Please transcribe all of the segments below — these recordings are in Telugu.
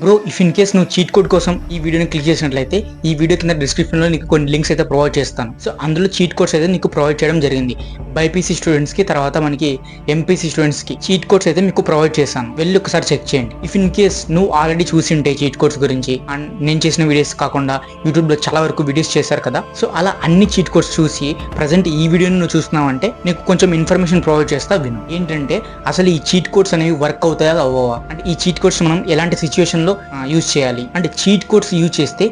బ్రో ఇఫ్ ఇన్ కేస్ నువ్వు చీట్ కోడ్ కోసం ఈ వీడియోని క్లిక్ చేసినట్లయితే ఈ వీడియో కింద డిస్క్రిప్షన్లో నీకు కొన్ని లింక్స్ అయితే ప్రొవైడ్ చేస్తాను. సో అందులో చీట్ కోడ్స్ అయితే నీకు ప్రొవైడ్ చేయడం జరిగింది. బైపీసీ స్టూడెంట్స్కి, తర్వాత మనకి ఎంపీసీ స్టూడెంట్స్కి చీట్ కోడ్స్ అయితే మీకు ప్రొవైడ్ చేస్తాను. వెళ్ళి ఒకసారి చెక్ చేయండి. ఇఫ్ ఇన్ కేస్ నువ్వు ఆల్రెడీ చూసి ఉంటే చీట్ కోడ్స్ గురించి, అండ్ నేను చేసిన వీడియోస్ కాకుండా యూట్యూబ్లో చాలా వరకు వీడియోస్ చేశారు కదా, సో అలా అన్ని చీట్ కోడ్స్ చూసి ప్రజెంట్ ఈ వీడియోని నువ్వు చూస్తున్నావు అంటే నీకు కొంచెం ఇన్ఫర్మేషన్ ప్రొవైడ్ చేస్తా విను. ఏంటంటే అసలు ఈ చీట్ కోడ్స్ అనేవి వర్క్ అవుతాయా అవ్వవా, అంటే ఈ చీట్ కోడ్స్ మనం ఎలాంటి సిచ్యువేషన్ లో యూజ్ చేయాలి, అంటే చీట్ కోడ్స్ యూజ్ చేస్తే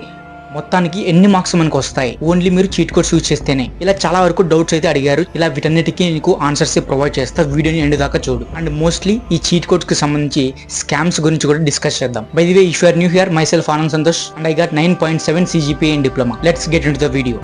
మొత్తానికి ఎన్ని మార్క్స్ మనకు వస్తాయి ఓన్లీ మీరు చీట్ కోడ్స్ యూజ్ చేస్తేనే. ఇలా చాలా వరకు డౌట్స్ అయితే అడిగారు. ఇలా వీటన్నిటికీ నీకు ఆన్సర్స్ ప్రొవైడ్ చేస్తా. వీడియోని ఎండ్ దాకా చూడు. అండ్ మోస్ట్లీ ఈ చీట్ కోడ్స్ కి సంబంధించి స్కామ్స్ గురించి కూడా డిస్కస్ చేద్దాం. By the way, if you are new here, myself Anand Santosh and I got 9.7 CGPA in diploma. Let's get into the video.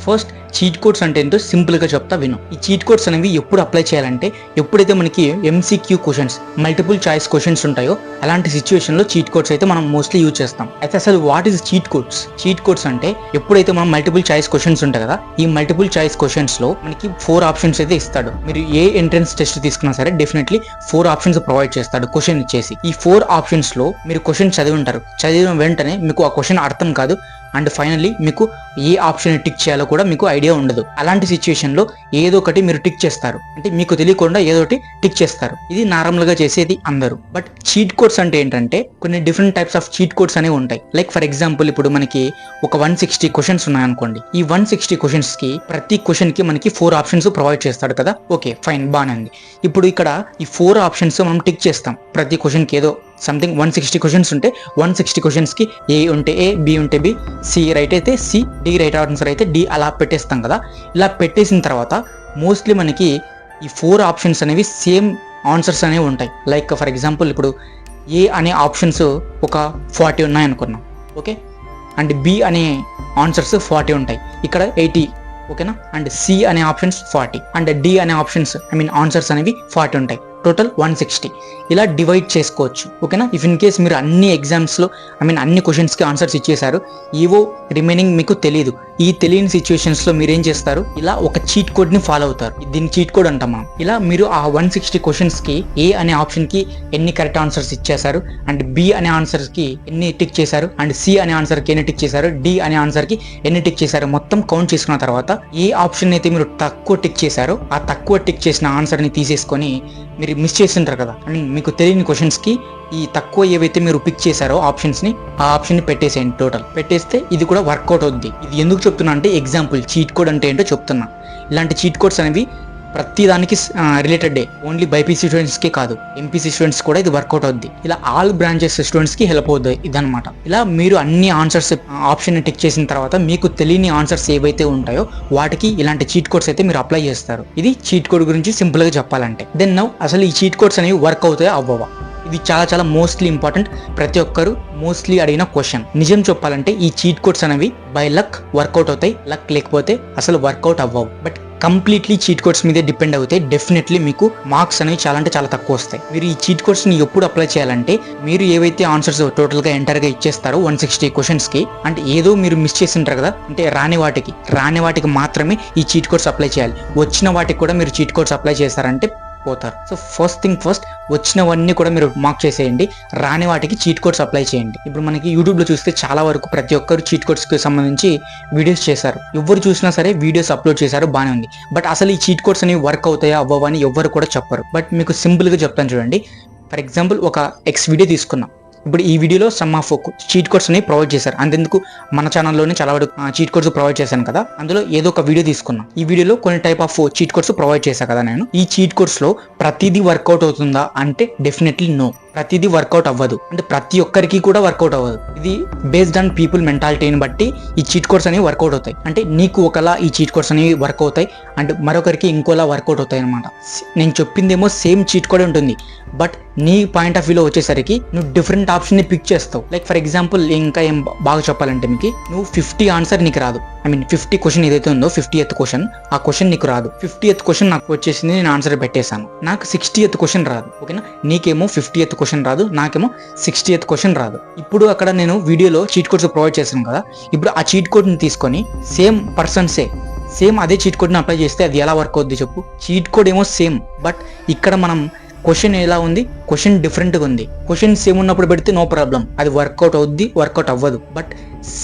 First cheat codes అంటే ఏంటో సింపుల్గా చెప్తా విను. ఈ చీట్ కోడ్స్ అనేవి ఎప్పుడు అప్లై చేయాలంటే ఎప్పుడైతే మనకి MCQ questions, multiple choice questions ఉంటాయో అలాంటి సిచ్యువేషన్లో చీట్ కోడ్స్ అయితే మనం మోస్ట్లీ యూజ్ చేస్తాం. అయితే అసలు what is cheat codes? Cheat codes అంటే ఎప్పుడైతే మనం మల్టిపుల్ చాయిస్ క్వశ్చన్స్ ఉంటాయి కదా, ఈ మల్టిపుల్ చాయిస్ క్వశ్చన్స్లో మనకి 4 ఆప్షన్స్ అయితే ఇస్తాడు. మీరు ఏ ఎంట్రన్స్ టెస్ట్ తీసుకున్నా సరే డెఫినెట్లీ 4 ఆప్షన్స్ ప్రొవైడ్ చేస్తాడు క్వశ్చన్ ఇచ్చేసి. ఈ 4 ఆప్షన్స్లో మీరు క్వశ్చన్ చదివి ఉంటారు. చదివిన వెంటనే మీకు ఆ క్వశ్చన్ అర్థం కాదు అండ్ ఫైనల్లీ మీకు ఏ ఆప్షన్ టిక్ చేయాలో కూడా మీకు ఐడియా ఉండదు. అలాంటి సిచ్యువేషన్లో ఏదో ఒకటి మీరు టిక్ చేస్తారు, అంటే మీకు తెలియకుండా ఏదో ఒకటి టిక్ చేస్తారు. ఇది నార్మల్ గా చేసేది అందరూ. బట్ చీట్ కోడ్స్ అంటే ఏంటంటే కొన్ని different types of cheat codes అనేవి ఉంటాయి. లైక్ ఫర్ ఎగ్జాంపుల్, ఇప్పుడు మనకి ఒక 160 క్వశ్చన్స్ ఉన్నాయనుకోండి. ఈ 160 క్వశ్చన్స్ కి ప్రతి క్వశ్చన్ కి మనకి 4 ఆప్షన్స్ ప్రొవైడ్ చేస్తాడు కదా. ఓకే ఫైన్, బాగానే ఉంది. ఇప్పుడు ఇక్కడ ఈ 4 ఆప్షన్స్ మనం టిక్ చేస్తాం. ప్రతి క్వశ్చన్ కి ఏదో సంథింగ్ 160 క్వశ్చన్స్ ఉంటే 160 క్వశ్చన్స్ కి ఏ ఉంటే ఏ, బి ఉంటే బి, సి రైట్ అయితే సి, డి రైట్ ఆన్సర్ అయితే డి, అలా పెట్టేస్తాం కదా. ఇలా పెట్టేసిన తర్వాత మోస్ట్లీ మనకి ఈ 4 ఆప్షన్స్ అనేవి సేమ్ ఆన్సర్స్ అనేవి ఉంటాయి. లైక్ ఫర్ ఎగ్జాంపుల్, ఇప్పుడు ఏ అనే ఆప్షన్స్ ఒక 40 ఉన్నాయి అనుకున్నాం, ఓకే, అండ్ బి అనే ఆన్సర్స్ 40 ఉంటాయి, ఇక్కడ 80, ఓకేనా, అండ్ సి అనే ఆప్షన్స్ 40 అండ్ డి అనే ఆప్షన్స్ ఆన్సర్స్ అనేవి 40 ఉంటాయి. టోటల్ 160. ఇలా డివైడ్ చేసుకోవచ్చు, ఓకేనా. ఇఫ్ ఇన్ కేస్ మీరు అన్ని ఎగ్జామ్స్లో అన్ని క్వశ్చన్స్కి ఆన్సర్స్ ఇచ్చేసారు, ఏవో రిమైనింగ్ మీకు తెలియదు. ఈ తెలియని సిచ్యువేషన్స్లో మీరు ఏం చేస్తారు, ఇలా ఒక చీట్ కోడ్ని ఫాలో అవుతారు. దీన్ని చీట్ కోడ్ అంటాం మనం. ఇలా మీరు ఆ 160 క్వశ్చన్స్కి ఏ అనే ఆప్షన్కి ఎన్ని కరెక్ట్ ఆన్సర్స్ ఇచ్చేసారు, అండ్ బి అనే ఆన్సర్కి ఎన్ని టిక్ చేశారు, అండ్ సి అనే ఆన్సర్కి ఎన్ని టిక్ చేశారు, డి అనే ఆన్సర్కి ఎన్ని టిక్ చేశారు, మొత్తం కౌంట్ చేసుకున్న తర్వాత ఏ ఆప్షన్ అయితే మీరు తక్కువ టిక్ చేశారో ఆ తక్కువ టిక్ చేసిన ఆన్సర్ని తీసేసుకొని, మీరు మిస్ చేసింటారు కదా, అండ్ మీకు తెలియని క్వశ్చన్స్కి ఈ తక్కువ ఏవైతే మీరు పిక్ చేశారో ఆప్షన్స్ని, ఆ ఆప్షన్ని పెట్టేసేయండి. టోటల్ పెట్టేస్తే ఇది కూడా వర్కౌట్ అవుద్ది. ఇది ఎందుకు చెప్తున్నా అంటే ఎగ్జాంపుల్ చీట్ కోడ్ అంటే ఏంటో చెప్తున్నా. ఇలాంటి చీట్ కోడ్స్ అనేవి ప్రతి దానికి రిలేటెడ్, ఓన్లీ బైపీసీ స్టూడెంట్స్కే కాదు, ఎంపీసీ స్టూడెంట్స్ కూడా ఇది వర్కౌట్ అవుద్ది. ఇలా ఆల్ బ్రాంచెస్ స్టూడెంట్స్కి హెల్ప్ అవుద్ది ఇదనమాట. ఇలా మీరు అన్ని ఆన్సర్స్ ఆప్షన్ టిక్ చేసిన తర్వాత మీకు తెలియని ఆన్సర్స్ ఏవైతే ఉంటాయో వాటికి ఇలాంటి చీట్ కోడ్స్ అయితే మీరు అప్లై చేస్తారు. ఇది చీట్ కోడ్ గురించి సింపుల్గా చెప్పాలంటే. దెన్ నౌ అసలు ఈ చీట్ కోడ్స్ అనేవి వర్క్ అవుతాయో అవ్వవా, ఇది చాలా చాలా మోస్ట్లీ ఇంపార్టెంట్. ప్రతి ఒక్కరు మోస్ట్లీ అడిగిన క్వశ్చన్. నిజం చెప్పాలంటే ఈ చీట్ కోడ్స్ అనేవి బై లక్ వర్కౌట్ అవుతాయి, లక్ లేకపోతే అసలు వర్కౌట్ అవ్వవు. బట్ కంప్లీట్లీ చీట్ కోడ్స్ మీదే డిపెండ్ అవుతాయి. డెఫినెట్లీ మీకు మార్క్స్ అనేవి చాలా అంటే చాలా తక్కువ వస్తాయి. మీరు ఈ చీట్ కోడ్స్ ని ఎప్పుడు అప్లై చేయాలంటే, మీరు ఏవైతే ఆన్సర్స్ టోటల్ గా ఎంటర్ గా ఇచ్చేస్తారో 160 క్వశ్చన్స్ కి, అంటే ఏదో మీరు మిస్ చేసి ఉంటారు కదా, అంటే రాని వాటికి మాత్రమే ఈ చీట్ కోడ్స్ అప్లై చేయాలి. వచ్చిన వాటికి కూడా మీరు చీట్ కోడ్స్ అప్లై చేస్తారంటే పోతారు. సో ఫస్ట్ థింగ్ ఫస్ట్, వచ్చినవన్నీ కూడా మీరు మార్క్ చేసేయండి, రాని వాటికి చీట్ కోడ్స్ అప్లై చేయండి. ఇప్పుడు మనకి యూట్యూబ్లో చూస్తే చాలా వరకు ప్రతి ఒక్కరు చీట్ కోడ్స్కి సంబంధించి వీడియోస్ చేశారు. ఎవరు చూసినా సరే వీడియోస్ అప్లోడ్ చేశారు, బాగానే ఉంది. బట్ అసలు ఈ చీట్ కోడ్స్ అనేవి వర్క్ అవుతాయా అవ్వవా అని ఎవ్వరు కూడా చెప్పరు. బట్ మీకు సింపుల్గా చెప్తాను చూడండి. ఫర్ ఎగ్జాంపుల్, ఒక X వీడియో తీసుకున్నాం. ఇప్పుడు ఈ వీడియోలో సమ్ ఆఫ్ చీట్ కోడ్స్ అనేవి ప్రొవైడ్ చేశారు. అంతెందుకు మన ఛానల్లోనే చాలా వరకు చీట్ కోడ్స్ ప్రొవైడ్ చేశాను కదా, అందులో ఏదో ఒక వీడియో తీసుకున్నాం. ఈ వీడియోలో కొన్ని type of cheat codes provide చేశాను కదా నేను. ఈ చీట్ కోడ్స్ లో ప్రతిదీ వర్కౌట్ అవుతుందా అంటే డెఫినెట్లీ నో. ప్రతిదీ వర్కౌట్ అవ్వదు, అంటే ప్రతి ఒక్కరికి కూడా వర్కౌట్ అవ్వదు. ఇది బేస్డ్ ఆన్ పీపుల్ మెంటాలిటీని బట్టి ఈ చీట్ కోడ్స్ అనేవి వర్కౌట్ అవుతాయి. అంటే నీకు ఒకలా ఈ చీట్ కోడ్స్ అనేవి వర్క్ అవుతాయి, అండ్ మరొకరికి ఇంకోలా వర్కౌట్ అవుతాయి అనమాట. నేను చెప్పిందేమో సేమ్ చీట్ కోడ్ ఉంటుంది, బట్ నీ పాయింట్ ఆఫ్ వ్యూలో వచ్చేసరికి నువ్వు డిఫరెంట్ ఆప్షన్ ని పిక్ చేస్తావు. లైక్ ఫర్ ఎగ్జాంపుల్, ఇంకా ఏం బాగా చెప్పాలంటే, మీకు నువ్వు 50 ఆన్సర్ నీకు రాదు. 50 క్వశ్చన్ ఏదైతే ఉందో 50th క్వశ్చన్, ఆ క్వశ్చన్ నీకు రాదు. 50th క్వశ్చన్ నాకు వచ్చేసింది, నేను ఆన్సర్ పెట్టేశాను. నాకు 60th క్వశ్చన్ రాదు, ఓకేనా. నీకేమో 50th క్వశ్చన్ రాదు, నాకేమో 60th క్వశ్చన్ రాదు. ఇప్పుడు అక్కడ నేను వీడియోలో చీట్ కోడ్స్ ప్రొవైడ్ చేశాను కదా, ఇప్పుడు ఆ చీట్ కోడ్ని తీసుకొని సేమ్ పర్సన్సే సేమ్ అదే చీట్ కోడ్ని అప్లై చేస్తే అది ఎలా వర్క్ అవుద్ది చెప్పు. చీట్ కోడ్ ఏమో సేమ్, బట్ ఇక్కడ మనం క్వశ్చన్ ఎలా ఉంది, క్వశ్చన్ డిఫరెంట్గా ఉంది. క్వశ్చన్ సేమ్ ఉన్నప్పుడు పెడితే నో ప్రాబ్లం, అది వర్కౌట్ అవుద్ది, వర్కౌట్ అవ్వదు. But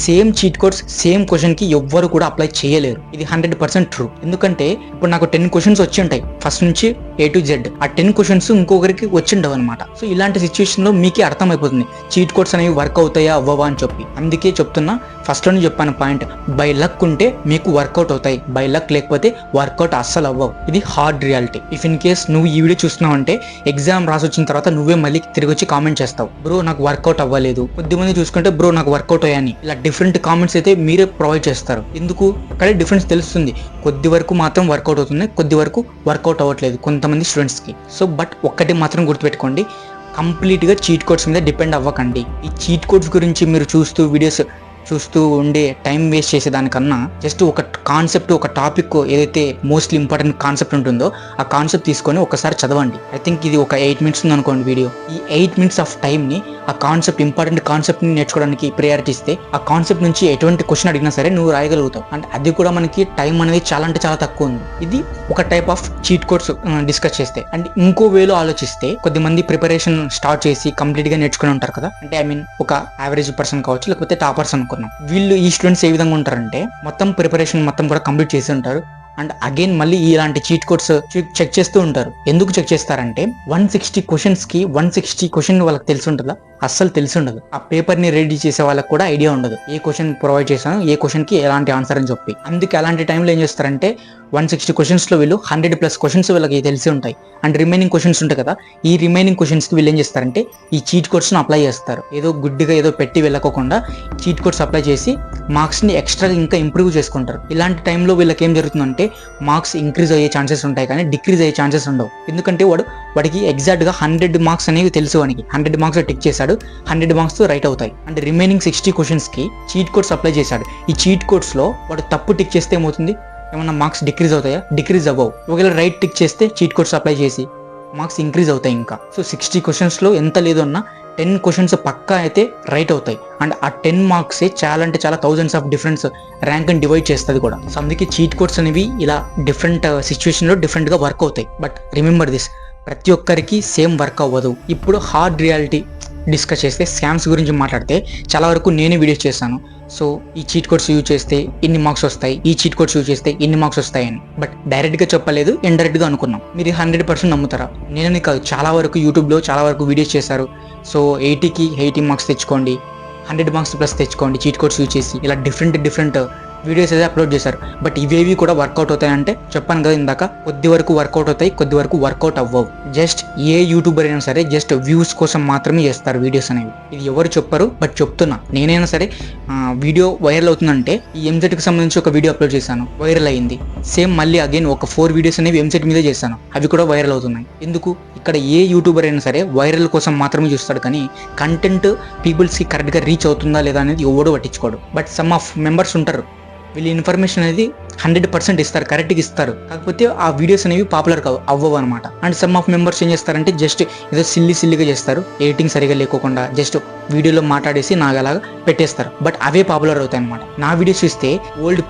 same cheat codes same క్వశ్చన్కి ఎవ్వరు కూడా అప్లై చేయలేరు. ఇది 100% ట్రూ. ఎందుకంటే ఇప్పుడు నాకు 10 క్వశ్చన్స్ వచ్చి ఉంటాయి ఫస్ట్ నుంచి A to Z. ఆ 10 క్వశ్చన్స్ ఇంకొకరికి వచ్చి ఉండవు అనమాట. సో ఇలాంటి సిచ్యువేషన్లో మీకే అర్థమైపోతుంది చీట్ కోడ్స్ అనేవి వర్క్ అవుతాయా అవ్వవా అని చెప్పి. అందుకే చెప్తున్నా, ఫస్ట్లోనే చెప్పాను పాయింట్, బై లక్ ఉంటే మీకు వర్కౌట్ అవుతాయి, బై లక్ లేకపోతే వర్కౌట్ అస్సలు అవ్వవు. ఇది hard reality. If in case నువ్వు ఈ వీడియో చూస్తున్నావు అంటే ఎగ్జామ్ రాసి వచ్చిన తర్వాత నువ్వే మళ్ళీ తిరిగి వచ్చి కామెంట్ చేస్తావు, బ్రో నాకు వర్కౌట్ అవ్వలేదు. కొద్దిమంది చూసుకుంటే బ్రో నాకు వర్కౌట్ అయ్యాని, ఇలా డిఫరెంట్ కామెంట్స్ అయితే మీరే ప్రొవైడ్ చేస్తారు. ఎందుకు? అక్కడే డిఫరెన్స్ తెలుస్తుంది. కొద్ది వరకు మాత్రం వర్కౌట్ అవుతుంది, కొద్ది వరకు వర్కౌట్ అవ్వట్లేదు కొంతమంది స్టూడెంట్స్కి. సో బట్ ఒక్కటి మాత్రం గుర్తుపెట్టుకోండి, కంప్లీట్గా చీట్ కోడ్స్ మీద డిపెండ్ అవ్వకండి. ఈ చీట్ కోడ్స్ గురించి మీరు వీడియోస్ చూస్తూ ఉండే టైం వేస్ట్ చేసేదానికన్నా జస్ట్ ఒక కాన్సెప్ట్, ఒక టాపిక్ ఏదైతే మోస్ట్లీ ఇంపార్టెంట్ కాన్సెప్ట్ ఉంటుందో ఆ కాన్సెప్ట్ తీసుకొని ఒకసారి చదవండి. ఐ థింక్ ఇది ఒక 8 minutes ఉంది అనుకోండి వీడియో. ఈ 8 minutes ఆఫ్ టైంని ఆ కాన్సెప్ట్, ఇంపార్టెంట్ కాన్సెప్ట్ని నేర్చుకోవడానికి ప్రయారిటీ ఇస్తే ఆ కాన్సెప్ట్ నుంచి ఎటువంటి క్వశ్చన్ అడిగినా సరే నువ్వు రాయగలుగుతావు. అండ్ అది కూడా మనకి టైం అనేది చాలా అంటే చాలా తక్కువ ఉంది. ఇది ఒక type of cheat codes discuss చేస్తే. అండ్ ఇంకో వేలో ఆలోచిస్తే కొద్దిమంది ప్రిపరేషన్ స్టార్ట్ చేసి కంప్లీట్గా నేర్చుకుని ఉంటారు కదా, అంటే ఐ మీన్ ఒక యావరేజ్ పర్సన్ కావచ్చు, లేకపోతే టాపర్స్ అనుకున్నాం. వీళ్ళు ఈ స్టూడెంట్స్ ఏ విధంగా ఉంటారంటే మొత్తం ప్రిపరేషన్ మొత్తం కూడా కంప్లీట్ చేసి ఉంటారు. అండ్ అగైన్ మళ్ళీ ఇలాంటి చీట్ కోడ్స్ చెక్ చేస్తూ ఉంటారు. ఎందుకు చెక్ చేస్తారంటే 160 క్వశ్చన్స్కి 160 క్వశ్చన్ వాళ్ళకి తెలిసి ఉంటుందా? అస్సలు తెలిసి ఉండదు. ఆ పేపర్ని రెడీ చేసే వాళ్ళకి కూడా ఐడియా ఉండదు ఏ క్వశ్చన్ ప్రొవైడ్ చేశాను, ఏ క్వశ్చన్కి ఎలాంటి ఆన్సర్ అని చెప్పి. అందుకే అలాంటి టైంలో ఏం చేస్తారంటే 160 క్వశ్చన్స్లో వీళ్ళు 100+ క్వశ్చన్స్ వీళ్ళకి తెలిసి ఉంటాయి. అండ్ రిమైనింగ్ క్వశ్చన్స్ ఉంటాయి కదా, ఈ రిమైనింగ్ క్వశ్చన్స్కి వీళ్ళు ఏం చేస్తారంటే ఈ చీట్ కోడ్స్ని అప్లై చేస్తారు. ఏదో గుడ్డిగా ఏదో పెట్టి వెళ్ళకోకుండా చీట్ కోడ్స్ అప్లై చేసి మార్క్స్ని ఎక్స్ట్రా ఇంకా ఇంప్రూవ్ చేసుకుంటారు. ఇలాంటి టైంలో వీళ్ళకి ఏం జరుగుతుందంటే మార్క్స్ ఇంక్రీజ్ అయ్యే ఛాన్సెస్ ఉంటాయి కానీ డిక్రీజ్ అయ్యే ఛాన్సెస్ ఉండవు. ఎందుకంటే వాడికి ఎగ్జాక్ట్గా 100 మార్క్స్ అనేవి తెలుసు. వానికి 100 మార్క్స్ టిక్ చేశాడు, 100 మార్క్స్ రైట్ అవుతాయి. అండ్ రిమైనింగ్ 60 క్వశ్చన్స్కి చీట్ కోడ్స్ అప్లై చేశాడు. ఈ చీట్ కోడ్స్లో వాడు తప్పు టిక్ చేస్తే ఏమవుతుంది? ఏమన్నా మార్క్స్ డిక్రీజ్ అవుతాయా? డిక్రీజ్ అవ్వవు. ఒకవేళ రైట్ టిక్ చేస్తే చీట్ కోడ్స్ అప్లై చేసి మార్క్స్ ఇంక్రీజ్ అవుతాయి ఇంకా. సో 60 క్వశ్చన్స్లో ఎంత లేదు అన్నా 10 క్వశ్చన్స్ పక్కా అయితే రైట్ అవుతాయి. అండ్ ఆ 10 మార్క్సే చాలా అంటే చాలా థౌజండ్స్ ఆఫ్ డిఫరెన్స్ ర్యాంక్ని డివైడ్ చేస్తుంది కూడా. సో అందుకే చీట్ కోడ్స్ అనేవి ఇలా డిఫరెంట్ సిచ్యువేషన్లో డిఫరెంట్గా వర్క్ అవుతాయి. బట్ రిమెంబర్ దిస్, ప్రతి ఒక్కరికి సేమ్ వర్క్ అవ్వదు. ఇప్పుడు హార్డ్ రియాలిటీ డిస్కస్ చేస్తే, స్కామ్స్ గురించి మాట్లాడితే చాలా వరకు నేనే వీడియోస్ చేశాను. సో ఈ చీట్ కోడ్స్ యూజ్ చేస్తే ఇన్ని మార్క్స్ వస్తాయి, ఈ చీట్ కోడ్స్ యూజ్ చేస్తే ఇన్ని మార్క్స్ వస్తాయని. బట్ డైరెక్ట్గా చెప్పలేదు, ఇండైరెక్ట్గా అనుకున్నాం. మీరు 100% నమ్ముతారా? నేనని కాదు, చాలా వరకు యూట్యూబ్లో చాలా వరకు వీడియోస్ చేశారు. సో 80కి 80 మార్క్స్ తెచ్చుకోండి, 100 మార్క్స్ ప్లస్ తెచ్చుకోండి చీట్ కోడ్స్ యూజ్ చేసి, ఇలా డిఫరెంట్ వీడియోస్ అయితే అప్లోడ్ చేశారు. బట్ ఇవేవి కూడా వర్కౌట్ అవుతాయంటే చెప్పాను కదా ఇందాక, కొద్ది వరకు వర్కౌట్ అవుతాయి, కొద్ది వరకు వర్కౌట్ అవ్వవు. జస్ట్ ఏ యూట్యూబర్ అయినా సరే జస్ట్ వ్యూస్ కోసం మాత్రమే చేస్తారు వీడియోస్ అనేవి. ఇది ఎవరు చెప్పరు, బట్ చెప్తున్నా. నేనైనా సరే వీడియో వైరల్ అవుతుందంటే ఈ ఎంసెట్కి సంబంధించి ఒక వీడియో అప్లోడ్ చేశాను, వైరల్ అయింది. సేమ్ మళ్ళీ అగైన్ ఒక 4 వీడియోస్ అనేవి ఎంసెట్ మీదే చేశాను, అవి కూడా వైరల్ అవుతున్నాయి. ఎందుకు? ఇక్కడ ఏ యూట్యూబర్ అయినా సరే వైరల్ కోసం మాత్రమే చూస్తాడు, కానీ కంటెంట్ పీపుల్స్కి కరెక్ట్గా రీచ్ అవుతుందా లేదా అనేది ఎవడో పట్టించుకోడు. బట్ సమ్ ఆఫ్ మెంబర్స్ ఉంటారు, వీళ్ళు ఇన్ఫర్మేషన్ అనేది 100% ఇస్తారు, కరెక్ట్గా ఇస్తారు. కాకపోతే ఆ వీడియోస్ అనేవి పాపులర్ అవ్వవు అనమాట. అండ్ సమ్ ఆఫ్ మెంబర్స్ ఏం చేస్తారంటే జస్ట్ ఏదో సిల్లీగా చేస్తారు, ఎడిటింగ్ సరిగా లేకోకుండా జస్ట్ వీడియోలో మాట్లాడేసి నాగలాగా పెట్టేస్తారు. బట్ అవే పాపులర్ అవుతాయి అనమాట. నా వీడియోస్ చూస్తే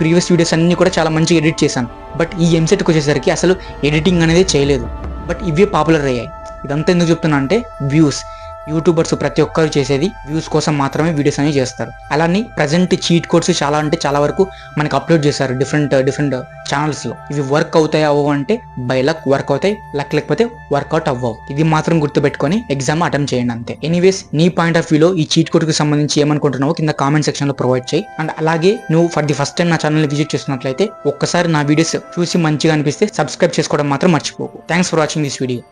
ప్రీవియస్ వీడియోస్ అన్ని కూడా చాలా మంచిగా ఎడిట్ చేశాను. బట్ ఈ ఎంసెట్కి వచ్చేసరికి అసలు ఎడిటింగ్ అనేది చేయలేదు. బట్ ఇవే పాపులర్ అయ్యాయి. ఇదంతా ఎందుకు చెప్తున్నా అంటే వ్యూస్. యూట్యూబర్స్ ప్రతి ఒక్కరు చేసేది వ్యూస్ కోసం మాత్రమే వీడియోస్ అనేవి చేస్తారు. అలానే ప్రజెంట్ చీట్ కోడ్స్ చాలా అంటే చాలా వరకు మనకి అప్లోడ్ చేశారు డిఫరెంట్ ఛానల్స్లో. ఇవి వర్క్ అవుతాయి అవ్వవు అంటే బై లక్ వర్క్ అవుతాయి, లక్ లేకపోతే వర్కౌట్ అవ్వవు. ఇది మాత్రం గుర్తుపెట్టుకొని ఎగ్జామ్ అటెంప్ట్ చేయండి అంతే. ఎనీవేస్, నీ పాయింట్ ఆఫ్ వ్యూలో ఈ చీట్ కోడ్కి సంబంధించి ఏమనుకుంటున్నావో కింద కామెంట్ సెక్షన్లో ప్రొవైడ్ చేయి. అండ్ అలాగే నువ్వు ఫర్ ది ఫస్ట్ టైం నా ఛానల్ని విజిట్ చేస్తున్నట్లయితే ఒక్కసారి నా వీడియోస్ చూసి మంచిగా అనిపిస్తే సబ్స్క్రైబ్ చేసుకోవడం మాత్రం మర్చిపోకు. Thanks for watching this video.